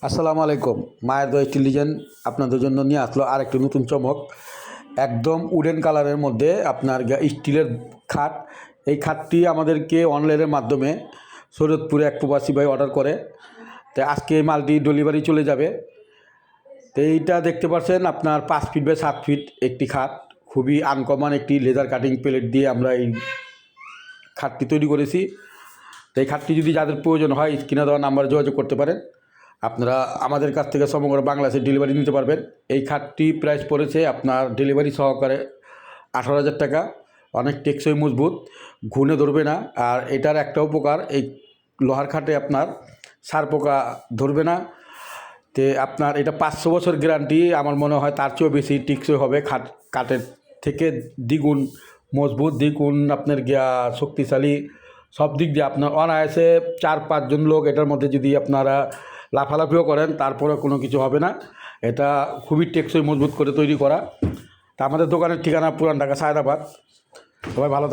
আসসালামু আলাইকুম। মায়ের দোয়া স্টিল ডিজাইন আপনাদের জন্য নিয়ে আসলো আর একটি নতুন চমক। একদম উডেন কালারের মধ্যে আপনার স্টিলের খাট। এই খাটটি আমাদেরকে অনলাইনের মাধ্যমে শরীয়তপুরে এক প্রবাসী ভাই অর্ডার করে। তো আজকে এই মালটি ডেলিভারি চলে যাবে। তো এইটা দেখতে পাচ্ছেন আপনার 5 ফিট বাই 7 ফিট একটি খাট। খুবই আনকমন একটি লেদার কাটিং প্লেট দিয়ে আমরা এই খাটটি তৈরি করেছি। তো এই খাটটি যদি যাদের প্রয়োজন হয় স্ক্রিনে দেওয়া নাম্বারে যোগাযোগ করতে পারেন। আপনারা আমাদের কাছ থেকে সমগ্র বাংলাদেশে ডেলিভারি নিতে পারবেন। এই খাটটি প্রাইস পড়েছে আপনার ডেলিভারি সহকারে 18,000 টাকা। অনেক টেকসই, মজবুত, ঘুণে ধরবে না। আর এটার একটা উপকার, এই লোহার খাটে আপনার সার পোকা ধরবে না। তে আপনার এটা 500 বছর গ্যারান্টি। আমার মনে হয় তার চেয়েও বেশি টেকসই হবে। কাঠের থেকে দ্বিগুণ মজবুত, দ্বিগুণ আপনার শক্তিশালী। সব দিক দিয়ে আপনার অনায়াসে 4-5 জন লোক এটার মধ্যে যদি আপনারা লাফালাফিও করেন তারপরে কোনো কিছু হবে না। এটা খুবই টেকসই, মজবুত করে তৈরি করা। তা আমাদের দোকানের ঠিকানা পুরান ঢাকা সায়দাবাদ। সবাই ভালো থাকবেন।